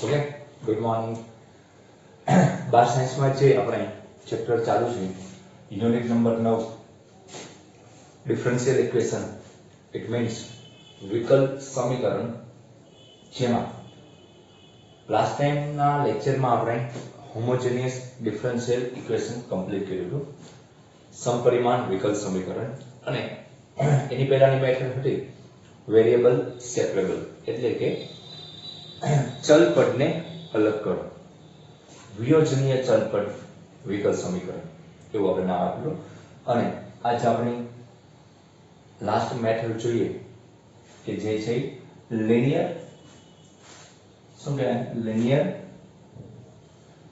Okay, good morning. 12 સાયન્સમાં જે આપણે ચેપ્ટર ચાલુ છે unit number 9 differential equation, it means વિકલ સમીકરણ, જેમાં લાસ્ટ ટાઈમના લેક્ચરમાં આપણે હોમોજેનિયસ ડિફરન્શિયલ ઇક્વેશન કમ્પ્લીટ કર્યું હતું, સમપરિમાણ વિકલ સમીકરણ, અને એની પહેલાની મેથડ હતી વેરિયેબલ સેપરેબલ, એટલે કે ચલ પદને અલગ કરો, વિયોજનીય ચલ પદ વિકલ સમીકરણ એવું આપણે નામ આપેલું. અને આજે આપણે લાસ્ટ મેથડ જોઈએ કે જે છે લિનિયર, શું કહેવાય, linear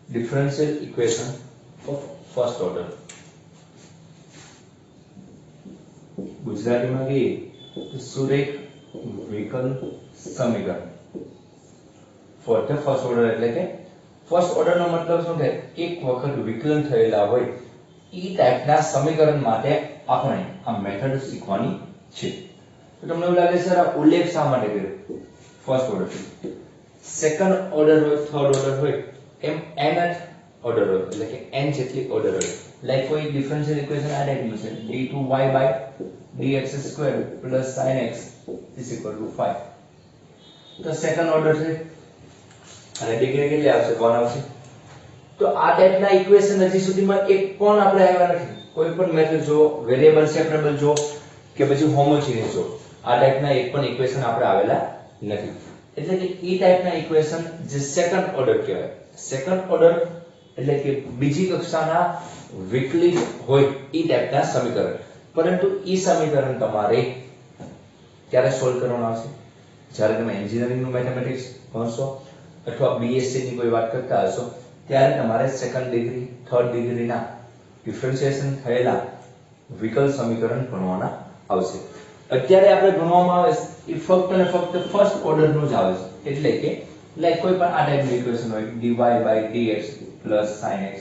differential equation of first order. ગુજરાતીમાં કહીએ તો સુરેખ વિકલ સમીકરણ ફોર ધ ફર્સ્ટ ઓર્ડર, એટલે કે ફર્સ્ટ ઓર્ડર નો મતલબ શું થાય, એક વખત વિકલન થયેલા હોય ઈ ટાઈપના સમીકરણ માટે આપણે આ મેથડ શીખવાની છે. તો તમને એવું લાગે સર આ ઉલ્લેખ શા માટે કર્યો? ફર્સ્ટ ઓર્ડર, સેકન્ડ ઓર્ડર હોય, થર્ડ ઓર્ડર હોય, એમ nth ઓર્ડર હોય, એટલે કે n જેટલી ઓર્ડર હોય. લાઈક કોઈ ડિફરન્શિયલ ઇક્વેશન આ ટાઈપનું છે d2y/dx² + sin x = 5. તો સેકન્ડ ઓર્ડર છે અને ડિગ્રી કેટલી આવશે? 1 આવશે. તો આ ટાઈપના ઇક્વેશન હજી સુધીમાં એક પણ આપણે આવ્યા નથી. કોઈ પણ મેથડ જો, વેરિયેબલ સેપરેબલ જો કે પછી હોમોજીનિયસ જો, આ ટાઈપના એક પણ ઇક્વેશન આપણે આવેલા નથી. એટલે કે ઈ ટાઈપના ઇક્વેશન જે સેકન્ડ ઓર્ડર કહેવાય. સેકન્ડ ઓર્ડર એટલે કે બીજી કક્ષાના વિકલિત હોય ઈ ટાઈપના સમીકરણ. પરંતુ ઈ સમીકરણ તમારે ક્યારે સોલ્વ કરવાનું આવશે? જ્યારે તમે એન્જિનિયરિંગનું મેથેમેટિક્સ ભણશો અથવા બીએસસી ની કોઈ વાત કરતા હશો ત્યારે તમારે સેકન્ડ ડિગ્રી, થર્ડ ડિગ્રીના ડિફરન્શિએશન થયેલા વિકલ સમીકરણ ભણવાના આવશે. અત્યારે આપણે ભણવામાં આવે એ ફક્ત અને ફક્ત ફર્સ્ટ ઓર્ડર નું જ આવે છે. એટલે કે લાઈક કોઈ પણ આ ટાઈપનું ઇક્વેશન હોય dy/dx + sin x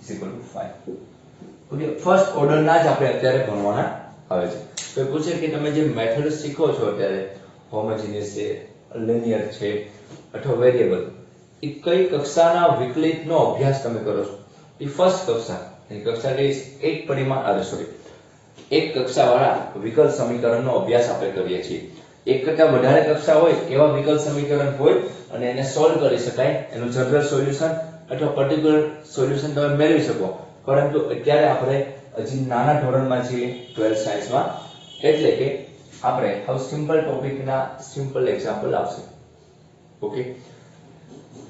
= 5. Okay, first order ના જ આપણે અત્યારે ભણવાના આવે છે. તો પૂછે કે તમે જે મેથડ શીખો છો અત્યારે, હોમોજીનિયસ છે, લિનિયર છે અથવા વેરિયેબલ, એ કઈ કક્ષાના વિકલિતનો અભ્યાસ તમે કરો છો? એ ફર્સ્ટ કક્ષા, એ કક્ષા કઈ? એક પરિમાણ, સોરી, એક કક્ષાવાળા વિકલ સમીકરણનો અભ્યાસ આપણે કરીએ છીએ. એક કરતા વધારે કક્ષા હોય એવા વિકલ સમીકરણ હોય અને એને સોલ્વ કરી શકાય, એનું જનરલ સોલ્યુશન અથવા પર્ટિક્યુલર સોલ્યુશન તમે મેળવી શકો. પરંતુ અત્યારે આપણે હજી નાના ધોરણમાં છીએ, 12th સાયન્સમાં, એટલે કે આપણે હવે સિમ્પલ ટોપિકના સિમ્પલ એક્ઝામ્પલ આવશે. ઓકે,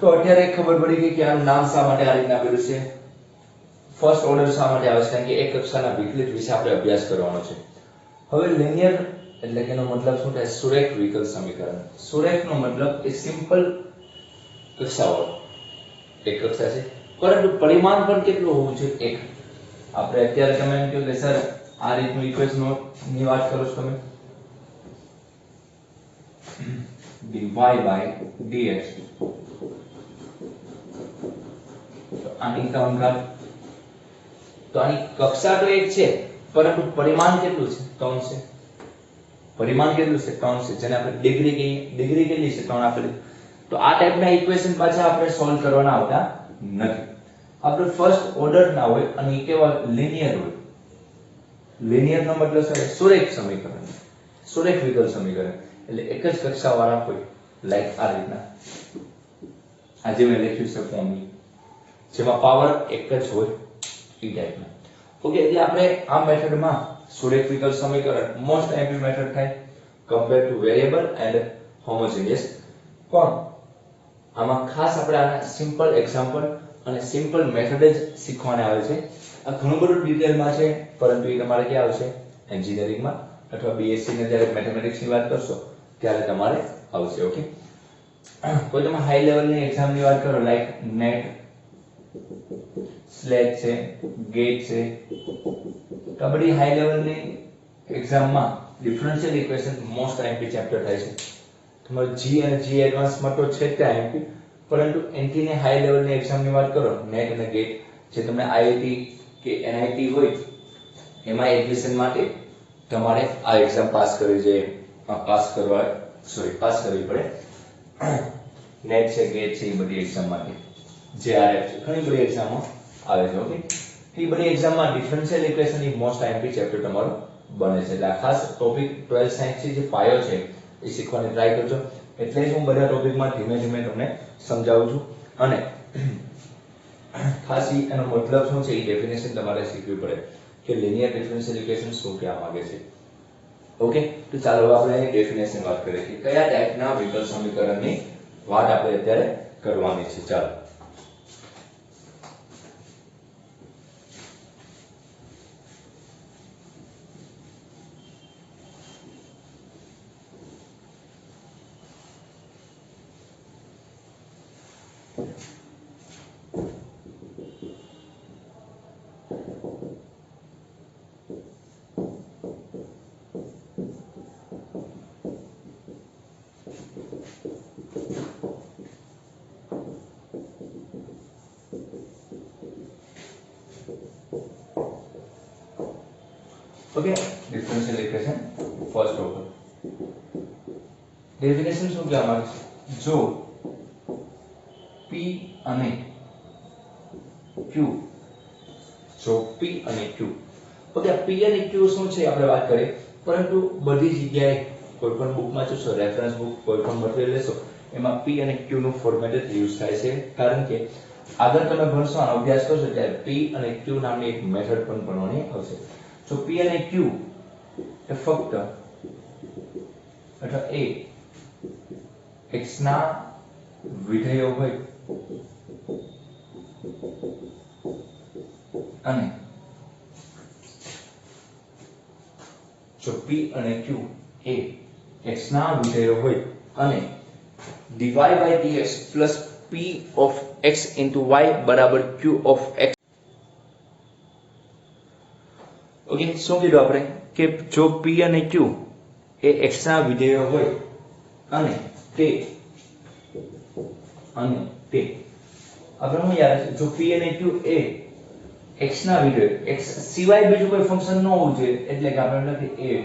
તો અત્યારે ખબર પડી ગઈ કે આનું નામ શા માટે આ રીતના આપેલું છે, ફર્સ્ટ ઓર્ડર શા માટે આવે છે, કારણ કે એક કક્ષાના વિકલિત વિશે આપણે અભ્યાસ કરવાનો છે. હવે લિનિયર એટલે કે એનો મતલબ શું થાય? સુરેખ વિકલ સમીકરણ. સુરેખનો મતલબ એ સિમ્પલ કક્ષાવાળો એક કક્ષા છે, પરંતુ પરિમાણ પણ કેટલું હોવું જોઈએ? એક. આપણે અત્યારે તમે એમ કહો કે સર આ રીતનું ઇક્વેશન ની વાત કરો છો તમે, dy/dx, તો આની ટર્મ ઘાત, તો આની કક્ષા તો એક છે પરંતુ પરિમાણ કેટલું છે? 3 છે. પરિમાણ કેટલું છે? 3 છે, જેને આપણે ડિગ્રી કહીએ. ડિગ્રી કેટલી છે? 3 આપેલી. તો આ ટાઈપના ઇક્વેશન પાછા આપણે સોલ્વ કરવાના આવતા નથી. આપણે ફર્સ્ટ ઓર્ડર ના હોય અને એ કેવા? લિનિયર હોય. લિનિયર નો મતલબ શું? સુરેખ સમીકરણ, સુરેખ વિકલ સમીકરણ, એટલે એક જ કક્ષા વાળા હોય. લાઈક આ રીતના, આજે મેં લખ્યું છે ફોર્મની, જેમાં પાવર એક જ હોય એ ટાઈપના. ઓકે, એટલે આપણે આ મેથડમાં સુરેખ વિકલ સમીકરણ મોસ્ટ આઈએમપી મેથડ થાય compare to variable and homogeneous. પણ આમાં ખાસ આપણે આના સિમ્પલ એક્ઝામ્પલ અને સિમ્પલ મેથડ જ શીખવાના આવે છે. આ ઘણું બધું ડિટેલમાં છે, પરંતુ એ તમારે ક્યાં આવશે? એન્જિનિયરિંગમાં અથવા બીએસસી ને જ્યારે મેથેમેટિક્સની વાત કરશો ત્યારે તમારે આવશે. ઓકે, કોઈ તમે હાઈ લેવલની એક્ઝામની વાત કરો, લાઈક નેટ, સ્લેટ છે, ગેટ છે, તો બધી હાઈ લેવલની એક્ઝામમાં differential equation most IMP chapter થાય છે. તમારું જી અને જી એડવાન્સમાં તો છે જ આઈએમપી, પરંતુ એન્ટ્રી ને હાઈ લેવલની એક્ઝામની વાત કરો, નેટ અને ગેટ, જે તમને આઈઆઈટી કે એનઆઈટી હોય એમાં એડમિશન માટે તમારે આ એક્ઝામ પાસ કરવી પડે. નેટ છે, ગેટ છે, એ બધી એક્ઝામ માટે JRF છે, ઘણી બધી એક્ઝામો આવે છે. ઓકે, એ બધી એક્ઝામમાં ડિફરન્શિયલ ઇક્વેશન એ મોસ્ટ આઈએમપી ચેપ્ટર તમારો બને છે. એટલે આ ખાસ ટોપિક 12 સાયન્સ જે પાયો છે એ શીખવાની ટ્રાય કરજો. એટલે જ હું બધા ટોપિકમાં ધીમે ધીમે તમને સમજાવું છું. અને ખાસ એનો મતલબ શું છે એ ડેફિનેશન તમારે શીખવી પડે કે લિનિયર ડિફરન્શિયલ ઇક્વેશન શું કહેવા માંગે છે. ઓકે, તો ચાલો આપણે એની ડેફિનેશન વાત કરીએ કે કયા ટાઈપના વિકલ સમીકરણની વાત આપણે અત્યારે કરવાની છે. ચાલો, okay, differential equation first order definition શું કહેવા માંગે છે? જો P અને Q, જો P અને Q, ઓકે, P અને Q શું છે આપણે વાત કરીએ, પરંતુ બધી જગ્યાએ કોઈ પણ બુકમાં જોશો, રેફરન્સ બુક કોઈ પણ મટીરીયલ લેશો, એમાં P અને Q નું ફોર્મેટ જ યુઝ થાય છે. કારણ કે આગળ તમે ભણશો, આનો અભ્યાસ કરશો ત્યારે P અને Q નામની એક મેથડ પણ ભણવાની આવશે. જો P અને Q એ ફક્ત અથવા એ x ના વિધેયો હોય અને જો P અને Q એ x ના વિધેયો હોય અને dy by dx plus P of x into y બરાબર Q of x. ઓકે, શું કીધું આપણે કે જો P અને Q એ x ના વિધેયો હોય અને તે આપણે શું યાદ છે, જો P અને Q એ x ના વિધેય, x સિવાય બીજું કોઈ ફંક્શન ન હોવું જોઈએ, એટલે કે આપણે લખીએ a.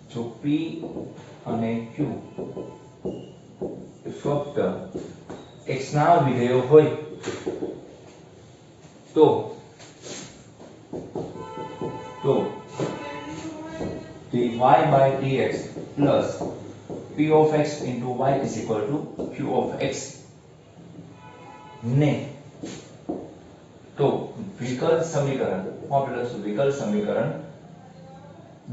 જો P અને Q ફક્ત x ના વિધેયો હોય તો dy by dx plus P of x into y is equal to Q of x ને તો વિકલ સમીકરણ, આપણે લખશું વિકલ સમીકરણ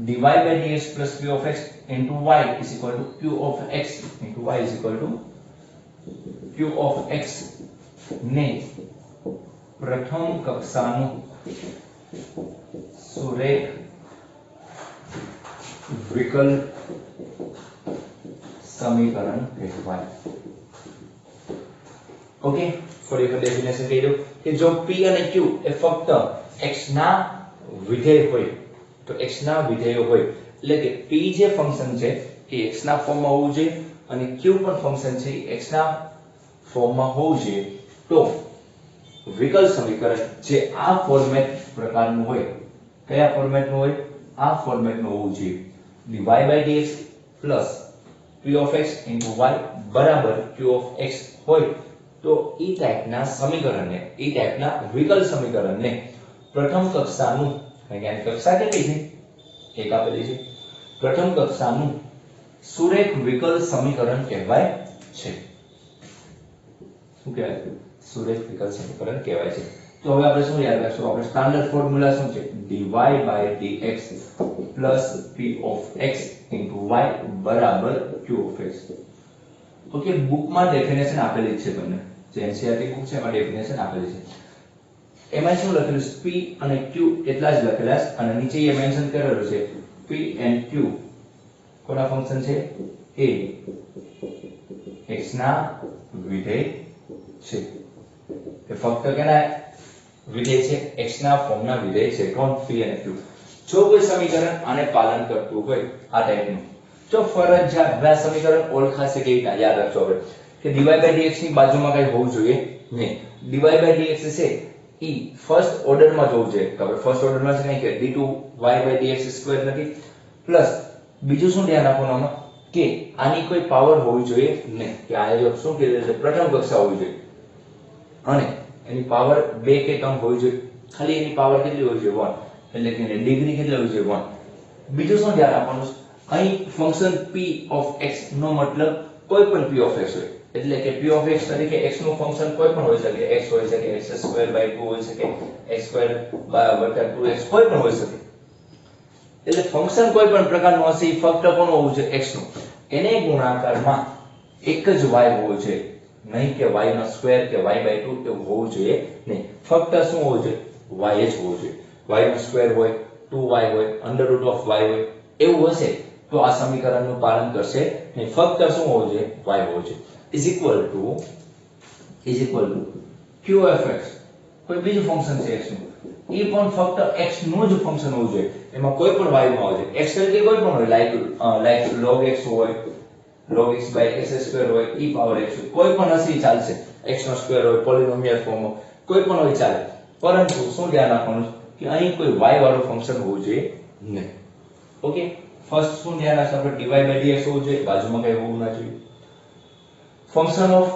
dy by dx plus P of x into y is equal to Q of x into y is equal to Q of x ને પ્રથમ કક્ષાનું સુરેખ વિકલ સમીકરણ કહેવાય. ઓકે, ફરી વખત ડેફિનેશન કહી દઉં કે જો P અને Q એ ફક્ત x ના વિધેય હોય, તો x ના વિધેયો હોય, એટલે કે P જે ફંક્શન છે એ x ના ફોર્મમાં હોવું જોઈએ અને Q પણ ફંક્શન છે એ x ના ફોર્મમાં હોવું જોઈએ, તો વિકલ સમીકરણ જે આ ફોર્મેટ પ્રકારનું હોય, કયા ફોર્મેટનું હોય? આ ફોર્મેટનું હોવું જોઈએ. dy by dx plus P of x into y બરાબર Q of x હોય તો ઈ ટાઈપના સમીકરણને, ઈ ટાઈપના વિકલ સમીકરણને પ્રથમ કક્ષાનું, કારણ કે આની કક્ષા કેટલી છે? એક આપેલી છે, પ્રથમ કક્ષાનું સુરેખ વિકલ સમીકરણ કહેવાય છે. શું કહેવાય? સુરેખ વિકલ સમીકરણ કહેવાય છે. તો હવે આપણે શું યાદ રાખશું? આપણે સ્ટાન્ડર્ડ ફોર્મ્યુલા શું છે? dy by dx plus P of x into y બરાબર Q of x. ઓકે, બુકમાં ડેફિનેશન આપેલી છે તમને, જે એનસીઈઆરટી બુક છે એમાં ડેફિનેશન આપેલી છે. એમાં શું લખેલું છે? P અને Q એટલા જ લખેલા છે અને નીચે એ મેન્શન કરેલું છે P and Q કોના ફંક્શન છે? એ x ના વિધેય છે. એ ફક્ત કેના વિધેય છે? x ના ફોર્મના વિધેય છે. કોણ? P અને Q. જો કોઈ સમીકરણ આને પાલન કરતું હોય, આ ટાઈપનું, તો ફરજિયાત આ સમીકરણ ઓળખાશે કે યાદ રાખજો આપણે કે dy by dx ની બાજુમાં કઈ હોવું જોઈએ નહીં. dy by dx છે ઈ ફર્સ્ટ ઓર્ડરમાં જોવું જોઈએ. તો આપણે ફર્સ્ટ ઓર્ડરમાં છે નહીં કે d2y by dx સ્ક્વેર નથી, પ્લસ બીજું શું ધ્યાન રાખવાનું આમાં? કે આની કોઈ પાવર હોવી જોઈએ નહીં, કે આ જો શું કીધું છે પ્રથમ કક્ષા હોવી જોઈએ અને એની પાવર 2 કે કમ હોવી જોઈએ, ખાલી એની પાવર કેટલી હોવી જોઈએ 1, એટલે કે ડિગ્રી કેટલી હોવી જોઈએ 1. બીજું શું ધ્યાન આપવાનું છે, અહીં ફંક્શન p of x નો મતલબ કોઈ પણ p of x હોય, એટલે કે p of x તરીકે x નું ફંક્શન કોઈ પણ હોઈ શકે, x હોઈ શકે, x² / 2 હોઈ શકે, x² / 2x કોઈ પણ હોઈ શકે. એટલે ફંક્શન કોઈ પણ પ્રકારનું હશે, ફક્ત કોણ હોવું જોઈએ x નું, એને ગુણાકારમાં એક જ y હોવો જોઈએ, નહીં કે y² કે y/2 એવું હોવું જોઈએ નહીં, ફક્ત શું હોવું જોઈએ y જ હોવું જોઈએ. y² હોય, 2y હોય, √y હોય એવું હશે તો આ સમીકરણનું પાલન કરશે નહીં, ફક્ત શું હોવું જોઈએ y હોવું જોઈએ. is equal to q of x, કોઈ બીજું ફંક્શન છે x નું, એ પણ ફક્ત x નું જ ફંક્શન હોવું જોઈએ, એમાં કોઈ પણ y ન હોવું જોઈએ. x તરીકે કોઈ પણ હોય, લાઈક log x હોય, log x by x² હોય, e પાવર x હોય, કોઈ પણ હશે ચાલશે, x નો સ્ક્વેર હોય, પોલિનોમિયલ ફોર્મ કોઈ પણ હોય ચાલે, પરંતુ શું ધ્યાન રાખવાનું કે અહીં કોઈ y વાળું ફંક્શન હોવું જોઈએ નહીં. ઓકે, ફર્સ્ટ શું ધ્યાન રાખશું આપણે, dy/dx હોવું જોઈએ, બાજુમાં કઈ હોવું ના જોઈએ. ફંક્શન ઓફ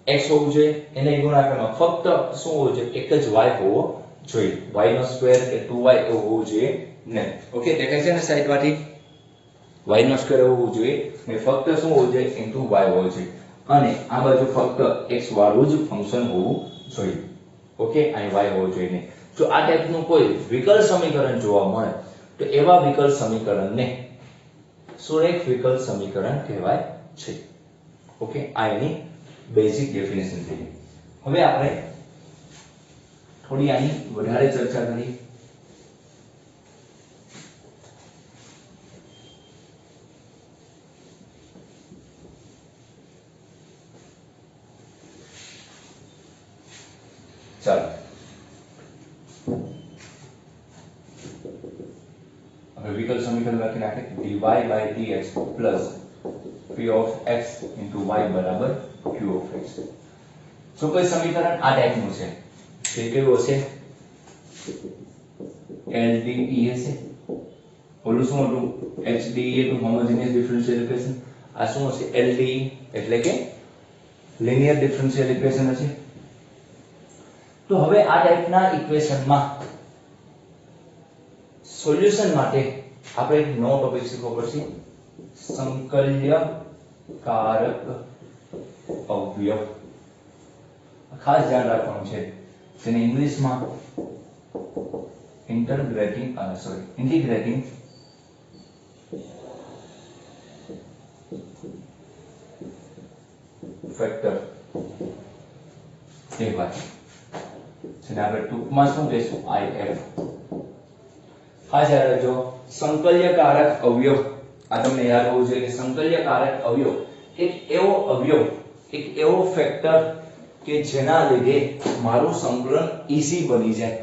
x હોવું જોઈએ, એને ગુણાકારમાં ફક્ત શું હોવું જોઈએ એક જ y હોવો જોઈએ, y નો સ્ક્વેર કે 2y એવું હોવું જોઈએ નહીં. ઓકે, દેખાય છે ને સાઈડમાંથી, y નો સ્ક્વેર હોવું જોઈએ ને ફક્ત શું હોવું જોઈએ y હોવું જોઈએ, અને આ બાજુ ફક્ત x વાળું જ ફંક્શન હોવું જોઈએ. ઓકે, અહીં y હોવું જોઈએ નહીં. જો આ ટાઈપનું કોઈ વિકલ સમીકરણ જોવા મળે તો એવા વિકલ સમીકરણને સુરેખ વિકલ સમીકરણ કહેવાય છે. ઓકે, આ એની બેઝિક ડેફિનેશન થઈ. હવે આપણે થોડી આની વધારે ચર્ચા કરીએ. ચાલો હવે વિકલ સમીકરણ લખી નાખે, dy/dx plus p of x into y બરાબર q of x. જો કોઈ સમીકરણ આ ટાઈપનું છે તે કેવું હશે, LDE હશે, ઓલું શું હતું HDE હતું, હોમોજીનિયસ ડિફરન્શિયલ ઇક્વેશન, આ શું હશે LDE એટલે કે લિનિયર ડિફરન્શિયલ ઇક્વેશન હશે. તો હવે આ ટાઈપના ઇક્વેશનમાં સોલ્યુશન માટે આપણે એક નવો ટોપિક શીખવો પડશે, સંકલ્યકારક અવયવ. ખાસ ધ્યાન રાખવાનું છે, જેને ઇંગ્લિશમાં ઇન્ટિગ્રેટિંગ ફેક્ટર કહેવાય, જેને આપણે ટૂંકમાં શું કહીશું IF. ખાસ યાદ રાખજો, સંકલ્યકારક અવયવ, આ તમને યાદ હોવું જોઈએ કે સંકલ્યકારક અવયવ એક એવો ફેક્ટર કે જેના લીધે મારું સંકલન ઈઝી બની જાય.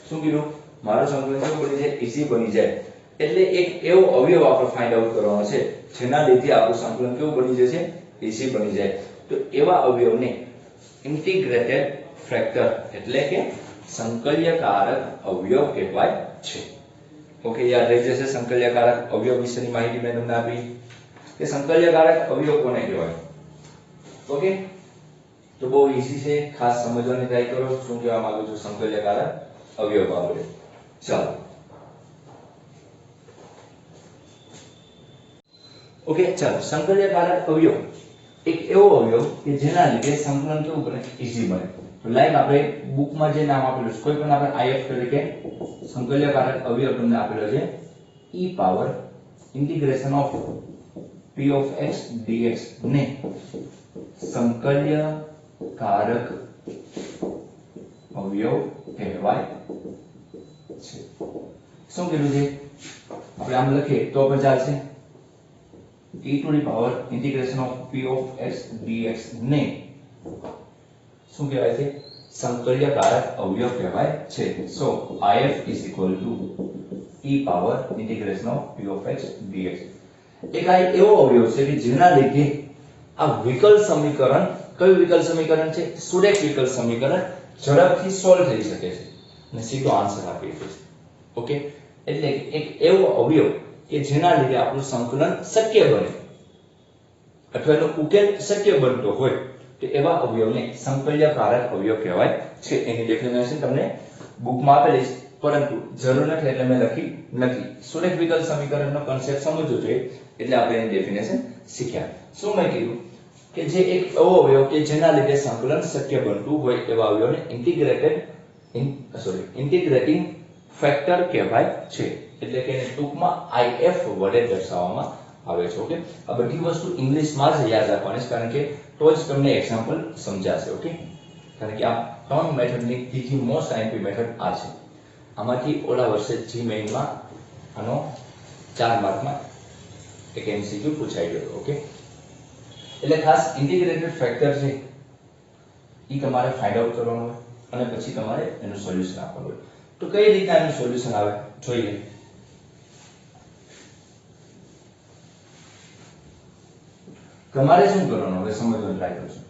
શું કીધું, મારું સંકલન શું બની જાય, ઈઝી બની જાય. એટલે એક એવો અવયવ આપણે ફાઇન્ડ આઉટ કરવાનો છે જેના લીધે આપણું સંકલન કેવું બની જશે, ઈઝી બની જાય. તો એવા અવયવને ઇન્ટિગ્રેટેડ ફેક્ટર એટલે કે સંકલ્યકારક અવયવ કહેવાય છે. ઓકે, યાદ રહી જશે સંકલ્યકારક અવયવ વિશેની માહિતી મેં તમને આપી કે સંકલ્યકારક અવયવ કોને કહેવાય. ઓકે, તો બહુ ઈઝી છે, ખાસ સમજવાની ટ્રાય કરો શું કહેવા માંગુ છું સંકલ્યકારક અવયવ બાબતે. ચાલો ઓકે, ચાલો સંકલ્યકારક અવયવ એક એવો અવયવ કે જેના લીધે સંકલન કેવું બને, ઈઝી બને. તો લાઈક આપણે બુકમાં જે નામ આપેલું છે, કોઈ પણ આપણે IF તરીકે સંકલ્યકારક અવયવ તમને આપેલો છે, e power integration of p of x dx ને સંકલ્યકારક અવયવ કહેવાય છે. શું કીધું છે, આપણે આમ લખીએ તો પણ ચાલશે, e to the power integration of p of x dx ને શું કહેવાય છે, સંકલ્યકારક અવયવ કહેવાય છે. સો IF is equal to e power integration of p of x dx. એક આ એવો અવયવ છે કે જેના લીધે આ વિકલ સમીકરણ, કયું વિકલ સમીકરણ છે, સુરેખ વિકલ સમીકરણ ઝડપથી સોલ્વ થઈ શકે છે અને સીધો આન્સર આપી દે છે. ઓકે, એટલે એક એવો અવયવ કે જેના લીધે આપણું સંકલન શક્ય બને. અથવા એનો ઉકેલ શક્ય બનતો હોય તો એવા અવયવને સંકલ્યકારક અવયવ કહેવાય છે. એની ડેફિનેશન તમને બુકમાં આપેલી છે, પરંતુ જરૂર નથી એટલે મેં લખી નથી. સુરેખ વિકલ સમીકરણનો કોન્સેપ્ટ સમજવો જોઈએ એટલે આપણે એની ડેફિનેશન શીખ્યા. શું મેં કીધું કે જે એક એવો અવયવ કે જેના લીધે સંકલન શક્ય બનતું હોય એવા અવયવને ઇન્ટિગ્રેટિંગ ફેક્ટર કહેવાય છે. એટલે કે એને ટૂંકમાં IF વડે દર્શાવવામાં આવે છે. ઓકે, આ બધી વસ્તુ ઇંગ્લિશમાં જ યાદ રાખવાની છે, કારણ કે તો જ તમને એક્ઝામ્પલ સમજાશે. ઓકે, કારણ કે આ 3 મેથડની ત્રીજી મોસ્ટ આઈએમપી મેથડ આ છે. આમાંથી ઓલા વર્ષે જી મેઇનમાં આનો 4 માર્કમાં એક MCQ પૂછાઈ ગયો. ઓકે, એટલે ખાસ ઇન્ટિગ્રેટેડ ફેક્ટર છે એ તમારે ફાઇન્ડ આઉટ કરવાનું હોય અને પછી તમારે એનું સોલ્યુશન આપવાનું હોય. તો કઈ રીતના એનું સોલ્યુશન આવે જોઈએ. તમારે શું કરવાનું હવે સમજવાનું ટ્રાય કરજો.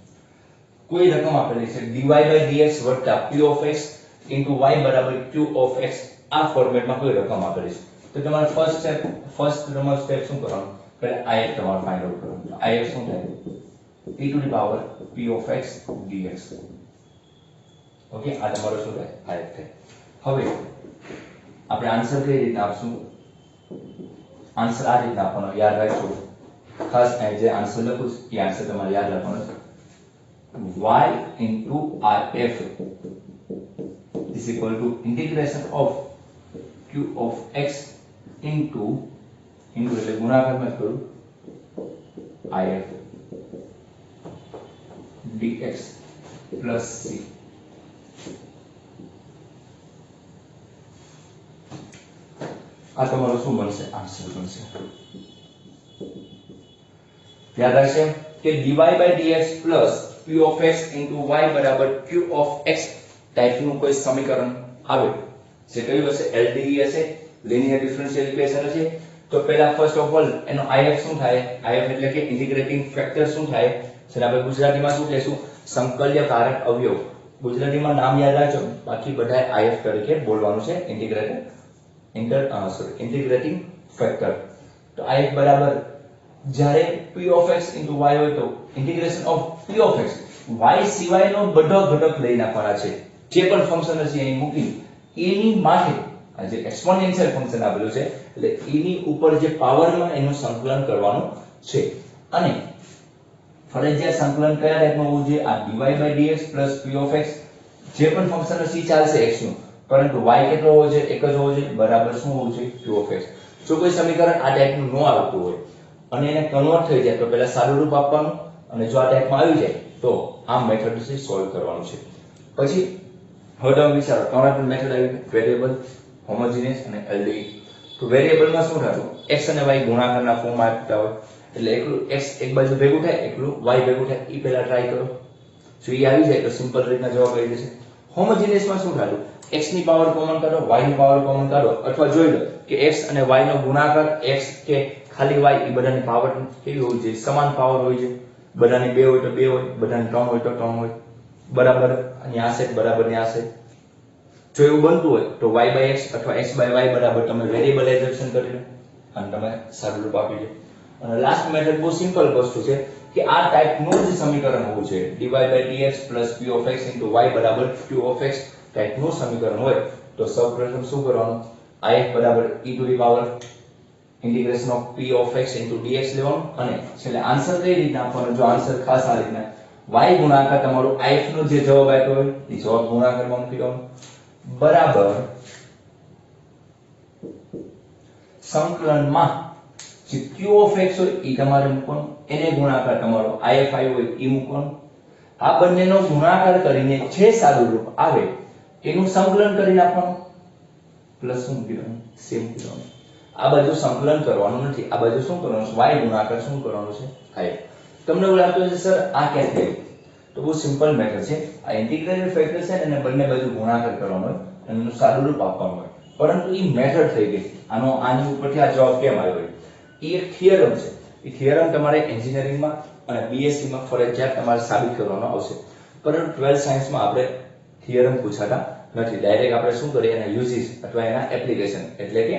કોઈ રકમ આપેલી છે dy/dx વત્તા p of x into y બરાબર q of x. આ ફોર્મેટમાં કોઈ રકમ આપેલી છે તો તમારે ફર્સ્ટ નંબર સ્ટેપ શું કરવાનું, પહેલા if તમારે ફાઇન્ડ આઉટ કરવાનું. if શું થાય, e to the power p of x dx. Okay, આ તમારો શું થાય, if થાય. હવે આપણે આન્સર કઈ રીતના આપશું, આન્સર આ રીતના આપવાનો, યાદ રાખજો. ખાસ અહીં જે આન્સર લખું છું એ આન્સર તમારે યાદ રાખવાનો છે. y into rf is equal to integration of q of x into એટલે ગુણાકારમાં જ કરું if dx plus c. આ તમારો શું બનશે, આન્સર બનશે. યાદ રાખશે કે dy/dx plus p of x into y બરાબર q of x ટાઈપનું કોઈ સમીકરણ આવે જે કયું હશે, LDE હશે, લિનિયર ડિફરન્શિયલ ઇક્વેશન હશે. તો પહેલા ફર્સ્ટ ઓફ ઓલ એનો if શું થાય, if એટલે કે ઇન્ટિગ્રેટિંગ ફેક્ટર શું થાય, જેને આપણે ગુજરાતીમાં શું કહેશું, સંકલ્યકારક અવયવ. ગુજરાતીમાં નામ યાદ રાખજો, બાકી બધા if તરીકે બોલવાનું છે. Integrating factor. તો if બરાબર જ્યારે p of x into y હોય તો integration of p of x y સિવાયનો બધો ઘટક લઈ નાખવાના છે. જે પણ ફંક્શન હશે અહીં મૂકી એની માટે આ જે એક્સપોનેન્શિયલ ફંક્શન આપેલું છે એટલે એની ઉપર જે પાવરમાં એનું સંકલન કરવાનું છે. અને ફરજિયાત સંકલન કયા ટાઈપમાં હોવું જોઈએ, આ dy/dx p of x જે પણ ફંક્શન હશે એ ચાલશે x નું, પરંતુ y કેટલો હોવો જોઈએ, એક જ હોવો જોઈએ, બરાબર શું હોવું જોઈએ, q of x. જો કોઈ સમીકરણ આ ટાઈપનું ન આવતું હોય અને એને કન્વર્ટ થઈ જાય તો પહેલા સારું રૂપ આપવાનું, અને જો આ ટાઈપમાં આવી જાય તો આ મેથડ થી સોલ્વ કરવાનું છે. પછી હવે તમે વિચારો, ત્રણ મેથડ આવી, વેરીએબલ, હોમોજીનિયસ અને LDE. તો વેરીએબલમાં શું થતું, x અને y ગુણાકારના ફોર્મમાં આપતા હોય એટલે એકલું x એક બાજુ ભેગું થાય, એકલું y ભેગું થાય. એ પહેલા ટ્રાય કરો, જો એ આવી જાય તો સિમ્પલ રીતના જવાબ આવી જશે. હોમોજીનિયસમાં શું થતું, x ની પાવર કોમન કાઢો, y ની પાવર કોમન કાઢો, અથવા જોઈ લો કે x અને y નો ગુણાકાર x કે ખાલી y એ બધાની પાવર કેવી હોવી જોઈએ, સમાન પાવર હોય છે. બધાની 2 હોય તો 2 હોય, બધાની 3 હોય તો 3 હોય, બરાબર અહીંયા હશે, બરાબર અહીંયા હશે. જો એવું બનતું હોય તો y/x અથવા x/y બરાબર તમે વેરીએબલ એડજસ્ટ કરી લો અને તમે સારું રૂપ આપી દો. અને લાસ્ટ મેથડ બહુ સિમ્પલ વસ્તુ છે કે આ ટાઈપનું જ સમીકરણ હોવું છે, dy/dx + p of x * y બરાબર q of x ટાઈપનું સમીકરણ હોય તો સૌપ્રથમ શું કરવાનું, if બરાબર e to the power integration of p of x into dx લેવાનું. અને છેલ્લે આન્સર કઈ રીતના આપવાનો, જો આન્સર ખાસ આ રીતના y ગુણાકાર તમારું if નો જે જવાબ આપ્યો હોય એ જવાબ ગુણાકારમાં મૂકી દેવાનો બરાબર સંકલનમાં જે q of x હોય એ તમારે મૂકવાનું, એને ગુણાકાર તમારો if આવ્યો હોય એ મૂકવાનું. આ બંનેનો ગુણાકાર કરીને જે સારું રૂપ આવે એનું સંકલન કરી નાખવાનું, પ્લસ શું મૂકી દેવાનું, સેમ મૂકી દેવાનું. આ બાજુ સંકલન કરવાનું નથી, આ બાજુ શું કરવાનું છે, y ગુણાકાર શું કરવાનું છે, if. તમને એવું લાગતું હશે સર આ ક્યાં થયું, તો બહુ સિમ્પલ મેથડ છે. આ ઇન્ટિગ્રેટેડ ફેક્ટર છે અને બંને બાજુ ગુણાકાર કરવાનો હોય અને એનું સાદું રૂપ આપવાનું હોય, પરંતુ એ મેથડ થઈ ગઈ. આની ઉપરથી આ જવાબ કેમ આવ્યો હોય, એ એક થિયરમ છે. એ થિયરમ તમારે એન્જિનિયરિંગમાં અને બીએસસી માં ફરજિયાત તમારે સાબિત કરવાનો આવશે, પરંતુ 12th સાયન્સમાં આપણે થિયરમ પૂછાતા નથી. ડાયરેક્ટ આપણે શું કરીએ, એના યુઝિસ અથવા એના એપ્લિકેશન એટલે કે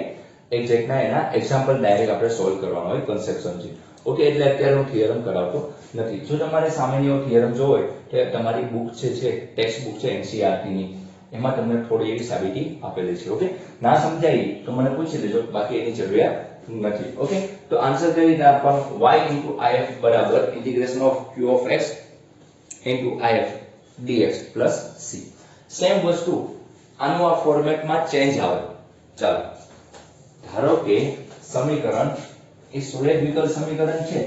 એક્ઝેક્ટ ના એના એક્ઝામ્પલ ડાયરેક્ટ આપણે સોલ્વ કરવાનો હોય કન્સેપ્શન થી. ઓકે, એટલે અત્યારે હું થિયરમ કરાવતો નથી. જો તમારે સામાન્ય થિયરમ જો હોય તો તમારી બુક છે ટેક્સ્ટ બુક છે એનસીઈઆરટી ની, એમાં તમને થોડી એવી સાબિતી આપેલી છે. ઓકે, ના સમજાય તો મને પૂછી લેજો, બાકી એની જરૂરિયાત નથી. ઓકે, તો આન્સર કઈ રીતે આપવાનો? y if બરાબર integration of q of x into if dx plus c. Same વસ્તુ આનું આ ફોર્મેટમાં ચેન્જ આવે. ચાલો, ધારો કે સમીકરણ એ સુરેખ વિકલ સમીકરણ છે,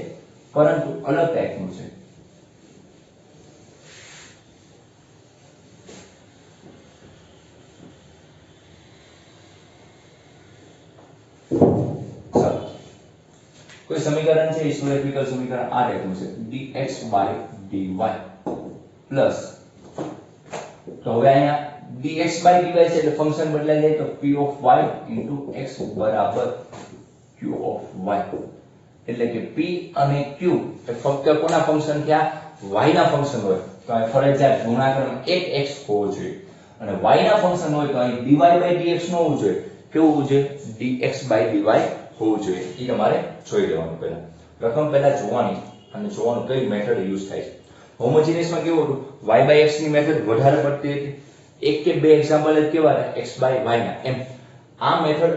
પરંતુ અલગ ટાઈપનું છે. કોઈ સમીકરણ છે સુરેખ વિકલ સમીકરણ આ ટાઈપનું છે, dx by dy પ્લસ, તો હવે અહીંયા dx by dy છે એટલે ફંક્શન બદલાઈ જાય તો p of y into x બરાબર q of y. એટલે કે p અને q એ ફક્ત કોના ફંક્શન થયા? y ના ફંક્શન હોય તો આ ફરજિયાત ગુણાકારમાં એક x હોવો જોઈએ, અને y ના ફંક્શન હોય તો અહીં dy by dx ન હોવું જોઈએ. કેવું હોવું જોઈએ? dx by dy હોવું જોઈએ. એ તમારે જોઈ લેવાનું. પહેલા રકમ પહેલા જોવાની અને જોવાનું કઈ મેથડ યુઝ થાય છે. હોમોજીનિયસ માં કેવું હતું? y by x ની મેથડ વધારે પડતી હતી. એક કે બે એક્ઝામ્પલ જ કેવા હતા? x by y ના. એમ આ મેથડ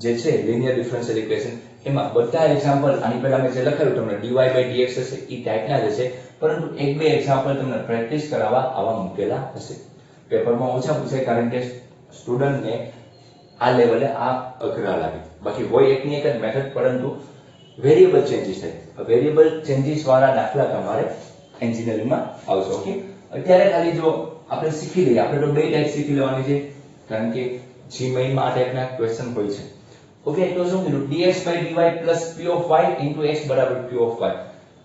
જે છે લિનિયર ડિફરન્શિયલ ઇક્વેશન, એમાં બધા એક્ઝામ્પલ આની પહેલા મેં જે લખાયું તમને dy by dx હશે એ ટાઈપના જ હશે, પરંતુ એક બે એક્ઝામ્પલ તમને પ્રેક્ટિસ કરાવવા આવા મૂકેલા હશે. પેપરમાં ઓછા પૂછાય કારણ કે સ્ટુડન્ટને આ લેવલે આ અઘરા લાગે. બાકી હોય એકની એક જ મેથડ, પરંતુ વેરિયેબલ ચેન્જીસ થાય. વેરિયેબલ ચેન્જીસ વાળા દાખલા તમારે એન્જિનિયરિંગમાં આવશે. ઓકે, અત્યારે ખાલી જો આપણે શીખી લઈએ, આપણે તો બે ટાઈપ શીખી લેવાની છે કારણ કે જી મેઈનમાં આ ટાઈપના ક્વેશ્ચન હોય છે. ઓકે, તો શું કીધું? dx by dy plus p of y into x બરાબર q of y.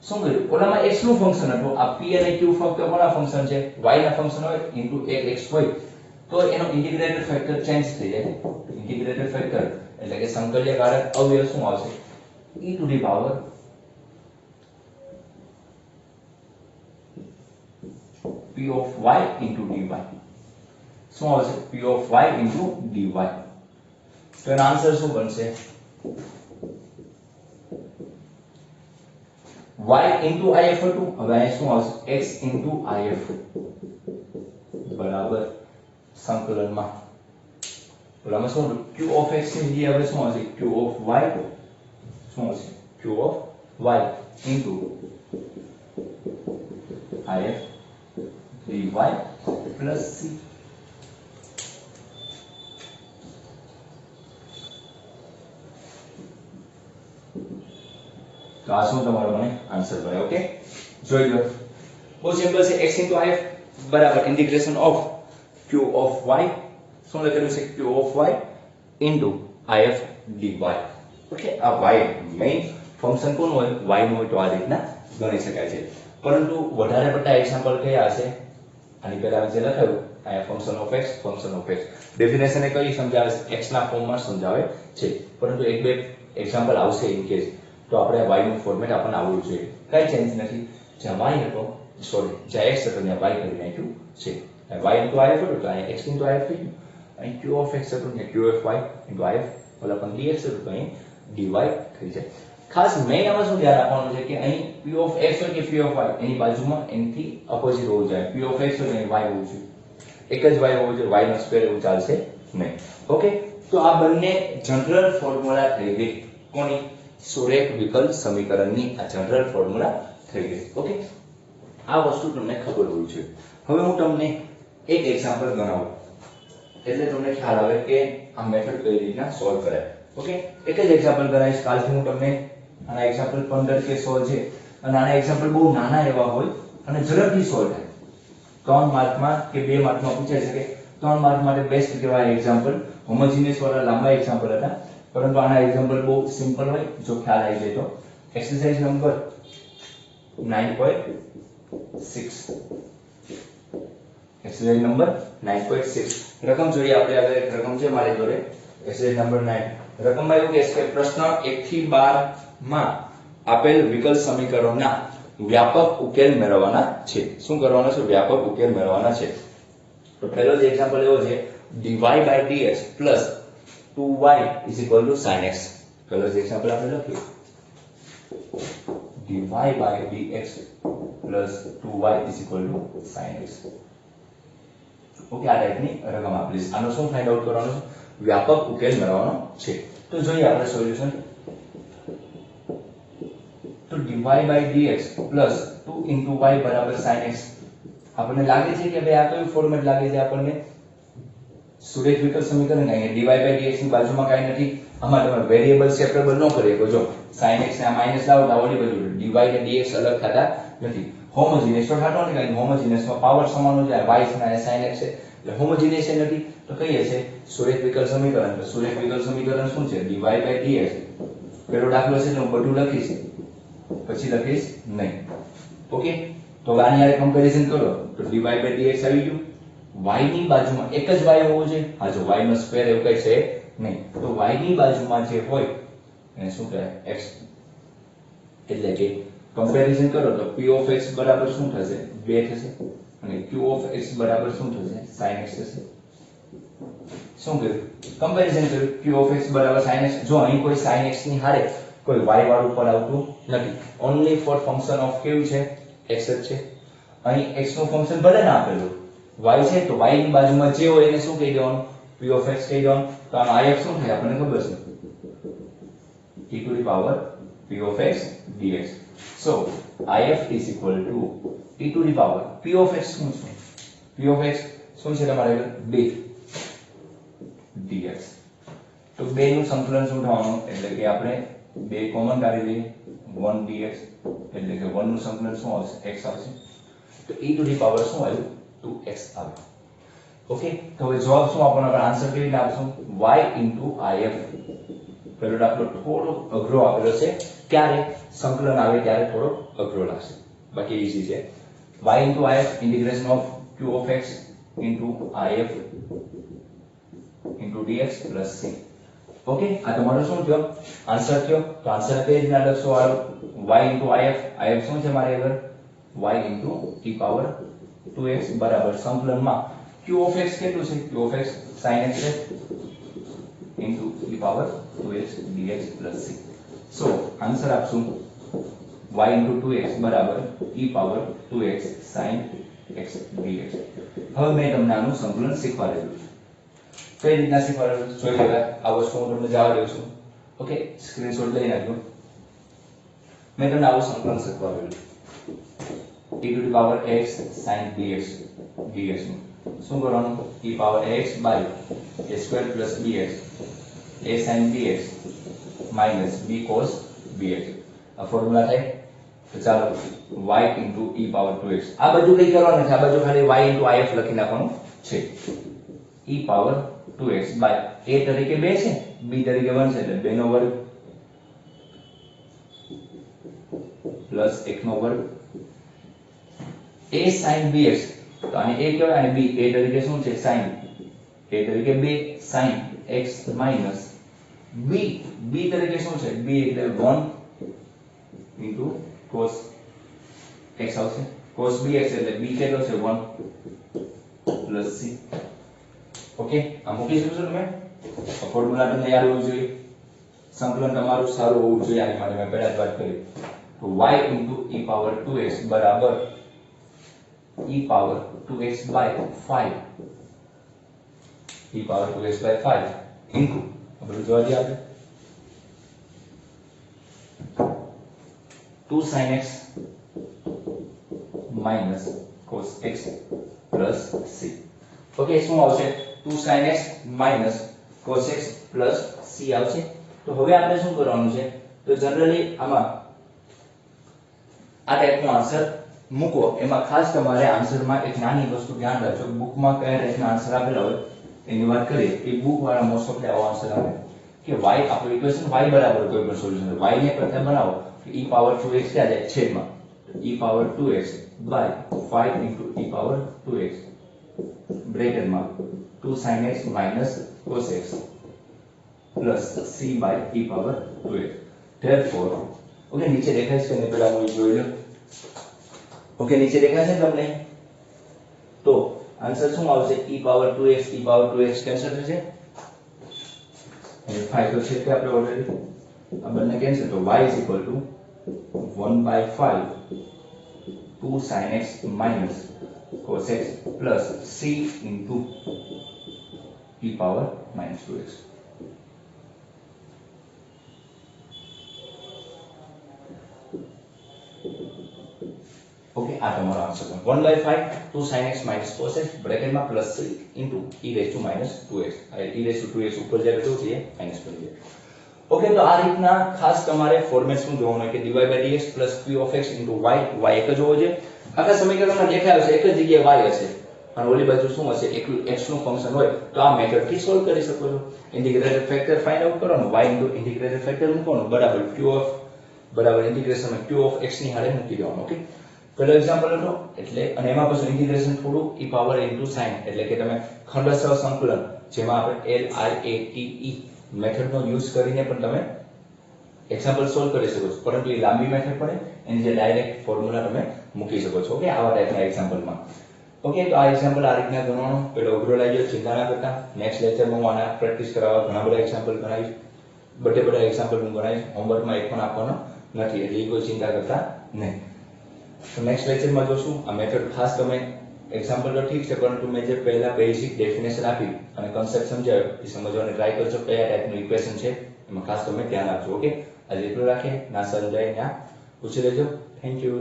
શું કીધું? ઓલામાં x નું ફંક્શન હતું, આ p અને q ફક્ત કોના ફંક્શન છે? y ના ફંક્શન હોય into x હોય તો એનો ઇન્ટિગ્રેટેડ ફેક્ટર ચેન્જ થઈ જાય. ઇન્ટિગ્રેટેડ ફેક્ટર એટલે કે સંકલ્યકારક અવયવ શું આવશે? e to the power p of y into dy. શું આવશે? p of y into dy. તો એનો આન્સર શું બનશે? y into if હતું, હવે અહીં શું આવશે? x into if બરાબર સંકલનમાં ઓલામાં શું હતું? q of x ની જગ્યાએ હવે શું આવશે? q of y શું આવશે? q of y into if dy plus c. તો આ શું તમારો મને આન્સર મળે. ઓકે, જોઈ લો, બહુ સિમ્પલ છે. x into if બરાબર integration of q of y, શું લખેલું છે? q of y into if dy. Okay, આ y મેઈન ફંક્શન કોનું હોય? y નું હોય તો આ રીતના ગણી શકાય છે. પરંતુ વધારે પડતા એક્ઝામ્પલ કયા હશે? આની પહેલા જે લખાયું આ function of x, function of x definition એ કઈ સમજાવે છે? x ના ફોર્મમાં સમજાવે છે, પરંતુ એક બે એક્ઝામ્પલ આવશે ઇન કેસ તો આપણે y નું ફોર્મેટ આપણને આવડવું જોઈએ. કઈ ચેન્જ નથી, જ્યાં y હતો સોરી જ્યાં x હતો ત્યાં y કરી નાખ્યું છે. y into if હતું તો અહીં x into if થઈ ગયું. અહીં q of x હતું ત્યાં q of y into if ઓલા પણ dx હતું તો અહીં dy થઈ જાય. ખાસ મેઈન આમાં શું ધ્યાન રાખવાનું છે કે અહીં p of x હોય કે p of y એની બાજુમાં એનાથી ઓપોઝિટ હોવું જોઈએ. p of x હોય તો અહીં y હોવું જોઈએ, એક જ y હોવું જોઈએ, y નો સ્ક્વેર એવું ચાલશે નહીં. ઓકે, તો આ બંને જનરલ ફોર્મ્યુલા થઈ ગઈ. કોની? સુરેખ વિકલ સમીકરણની આ જનરલ ફોર્મ્યુલા થઈ ગઈ. ઓકે, આ વસ્તુ તમને ખબર હોવી જોઈએ. હવે હું તમને એક એક્ઝામ્પલ ગણાવું એટલે તમને ખ્યાલ આવે કે આ મેથડ કઈ રીતના સોલ્વ કરાય. ઓકે, એક જ એક્ઝામ્પલ કરાવીશ. કાલથી હું તમને આના એક્ઝામ્પલ 15 કે 16 છે અને આના એક્ઝામ્પલ બહુ નાના એવા હોય અને ઝડપથી સોલ્વ થાય. 3 માર્કમાં કે 2 માર્કમાં પૂછાઈ શકે. 3 માર્ક માટે બેસ્ટ કહેવાય એક્ઝામ્પલ. હોમોજીનિયસ વાળા લાંબા એક્ઝામ્પલ હતા, પરંતુ આના એક્ઝામ્પલ બહુ સિમ્પલ હોય જો ખ્યાલ આવી જાય તો. એક્સરસાઇઝ નંબર 9.6, એક્સરસાઇઝ નંબર 9.6 રકમ જોઈએ આપણે. આગળ એક રકમ છે મારી જોડે, એક્સરસાઇઝ નંબર 9. રકમમાં એવું કહે છે કે પ્રશ્ન 1 થી 12 માં આપેલ વિકલ સમીકરણોના વ્યાપક ઉકેલ મેળવવાના છે. શું કરવાનો છે? વ્યાપક ઉકેલ મેળવવાના છે. તો પહેલો જ એક્ઝામ્પલ એવો છે dy by dx plus 2y is equal to sin x. પેલો એક્ઝામ્પલ આપણે લખીએ dy by dx plus 2y is equal to sin x. Okay, આ ટાઈપની રકમ આપેલી છે. આનો શું ફાઇન્ડ આઉટ કરવાનો છે? વ્યાપક ઉકેલ મેળવવાનો છે. તો જોઈએ આપણે સોલ્યુશન. તો dy by dx plus 2 into y બરાબર sin x. આપણને લાગે છે કે ભાઈ આ કયું ફોર્મેટ લાગે છે આપણને? સુરેખ વિકલ સમીકરણ કાંઈ dy by dx ની બાજુમાં કાંઈ નથી. આમાં તમે વેરીએબલ સેપરેબલ ન કરી શકો. જો sin x ને આ માઈનસ લાવો તો ઓલી બાજુ dy ને dx અલગ થતા નથી. હોમોજીનિયસ તો થતો નથી, કારણ કે હોમોજીનિયસ માં પાવર સમાન હોય y છે અને sin x છે એટલે હોમોજીનિયસ નથી. તો કહીએ છે સુરેખ વિકલ સમીકરણ. તો સુરેખ વિકલ સમીકરણ શું છે? dy by dx. પેલો દાખલો છે એટલે હું બધું લખીશ, પછી લખીશ નહીં. ઓકે, તો આની હારે કમ્પેરીઝન કરો તો dy by dx આવી ગયું. y ની બાજુમાં એક જ y હોવો જોઈએ. હા, જો y નો સ્ક્વેર એવું કઈ છે નહીં, તો y ની બાજુમાં જે હોય એને શું કહેવાય? x. એટલે કે કમ્પેરીઝન કરો તો p of x બરાબર શું થશે? 2 થશે અને q of x બરાબર શું થશે? sin x થશે. શું કર્યું? કમ્પેરીઝન કર્યું. q of x બરાબર sin x. જો અહીં કોઈ sin x ની હારે કોઈ y વાળું પર આવતું નથી. ઓન્લી ફોર ફંક્શન ઓફ કેવું છે? x જ છે. અહીં x નું ફંક્શન ભલે ના આપેલું y છે તો y ની બાજુમાં જે હોય એને શું કહી દેવાનું? p of x કહી દેવાનું. તો આનો if શું થાય આપણને ખબર છે? e to the power p of x dx. So if is equal to e to the power p of x શું છે? p of x શું છે તમારે? 2 dx. તો 2 નું સંકલન શું થવાનું? એટલે કે આપણે 2 કોમન કાઢી લઈએ 1 dx એટલે કે 1 નું સંકલન શું આવશે? x આવશે. તો e to the power શું આવ્યું? 2x આવે. ઓકે, તો હવે જવાબ શું આપણને આન્સર કેવી રીતે આપશું? y if. પેલો દાખલો થોડો અઘરો આપેલો છે. ક્યારે સંકલન આવે ત્યારે થોડો અઘરો લાગશે, બાકી ઈઝી છે. y if integration of q of x into if into dx plus c. Okay, આ તમારો શું થયો? આન્સર થયો. તો આન્સર કઈ રીતના લખશો? વાળો y if શું છે મારે આગળ? y e power 2x બરાબર સંકલનમાં q of x કેટલું છે? q of x sin x છે into e power 2x dx plus c. So answer આપશું y into 2x બરાબર e power 2x sin x dx. હવે મેં તમને આનું સંકલન શીખવાડેલું છે. કઈ રીતના શીખવાડેલું જોઈ લેવા. આ વસ્તુ હું તમને જવા દઉં છું. ઓકે, સ્ક્રીનશોટ લઈ નાખજો. મેં તમને આવું સંકલન શીખવાડેલું e to the power x sin dx નું શું કરવાનું? e power x by a square plus bx a sin bx minus b cos bx. આ ફોર્મ્યુલા થાય. તો ચાલો y into e power 2x. આ બધું કઈ કરવાનું છે? આ બધું ખાલી y into if લખી નાખવાનું છે. e power 2x by a તરીકે 2 છે, b તરીકે 1 છે એટલે 2 નો વર્ગ પ્લસ 1 નો વર્ગ a sin bx. તો આને a કહેવાય અને b a તરીકે શું છે? sin. a તરીકે 2 sin x minus b તરીકે શું છે? b એટલે 1 into cos x આવશે. cos bx એટલે b કેટલો છે? 1 plus c. ઓકે, આ મૂકી શકો છો તમે. ફોર્મ્યુલા તમને યાદ હોવું જોઈએ. સંકલન તમારું સારું હોવું જોઈએ. આની માટે મેં પહેલા જ વાત કરી. તો y into e power 2x બરાબર e power 2x by 5 e power 2x by 5 into બધું જોવા દે આપણે 2 sin x minus cos x plus c. Okay, શું આવશે? 2 sin x minus cos x plus c આવશે. તો હવે આપણે શું કરવાનું છે? તો જનરલી આમાં આ ટાઈપનો આન્સર મૂકો. એમાં ખાસ તમારે આન્સરમાં એક નાની વસ્તુ ધ્યાન રાખજો. બુકમાં કયા ટાઈપના આન્સર આપેલા હોય એની વાત કરીએ. એ બુક વાળા મોસ્ટ ઓફ આવો આન્સર આપે કે y આપણું ઇક્વેશન y બરાબર કોઈ પણ સોલ્યુશન y ને પ્રથમ બનાવો તો e પાવર 2x ક્યાં જાય? છેદમાં e power 2x by 5 into e power 2x બ્રેકેટમાં 2 sin x minus cos x plus c by e power 2x. therefore okay, નીચે દેખાય છે ને? પેલા હું જોઈ લો. ઓકે, નીચે દેખાય છે તમને? તો આન્સર શું આવશે? e પાવર 2x કેન્સલ થશે. અને 5 તો છે કે આપણે ઓલરેડી આ બંને કેન્સલ તો y is equal to 1/5 2 sin x minus cos x plus c into e power minus 2x. Okay आ તમારો આન્સર છે 1/5 2 sin x minus cos x બ્રેકેટમાં plus c into e raised to minus 2x આ e raised to 2x ઉપર જાય તો છે minus બની જાય ઓકે તો આ રીતના ખાસ તમારે ફોર્મેટ શું જોવાનું કે dy by dx plus q of x into y y એક જ હોવો જોઈએ આખા સમીકરણમાં દેખાય છે એક જ જગ્યાએ y હશે અને ઓલી બાજુ શું હશે એકલું x નું ફંક્શન હોય તો આ મેથડ થી સોલ્વ કરી શકો છો ઇન્ટિગ્રેટેડ ફેક્ટર ફાઇન્ડ આઉટ કરવાનો y into ઇન્ટિગ્રેટેડ ફેક્ટર મૂકવાનો બરાબર q of બરાબર ઇન્ટિગ્રેશન માં q of x ની હારે મૂકી દેવાનું ઓકે પહેલો એક્ઝામ્પલ લો એટલે અને એમાં પછી ઇન્ટિગ્રેશન થોડું e પાવર ઇન્ટુ sin એટલે કે તમે ખંડસહ સંકલન જેમાં આપણે LIATE મેથડનો યુઝ કરીને પણ તમે એક્ઝામ્પલ સોલ્વ કરી શકો છો પરંતુ એ લાંબી મેથડ પડે એની જે ડાયરેક્ટ ફોર્મ્યુલા તમે મૂકી શકો છો ઓકે આવા ટાઈપના એક્ઝામ્પલમાં ઓકે તો આ એક્ઝામ્પલ આ રીતના ગણવાનો પેલો અઘરો લાગ્યો ચિંતા ના કરતા નેક્સ્ટ લેક્ચરમાં હું આના પ્રેક્ટિસ કરાવવા ઘણા બધા એક્ઝામ્પલ ગણાવીશ બધા એક્ઝામ્પલ હું ગણાવીશ હોમવર્કમાં એક પણ આપવાનો નથી એટલે કોઈ ચિંતા કરતા નહીં તો નેક્સ્ટ લેક્ચરમાં જોશું આ મેથડ ખાસ તમે એક્ઝામ્પલ તો ઠીક છે પરંતુ મેં જે પહેલા બેઝિક ડેફિનેશન આપી અને કન્સેપ્ટ સમજાવ્યો એ સમજવાની ટ્રાય કરજો કયા ટાઈપનું ઇક્વેશન છે એમાં ખાસ તમે ધ્યાન આપજો ઓકે આજે એટલું રાખીએ ના સમજાય ના પૂછી લેજો થેન્ક યુ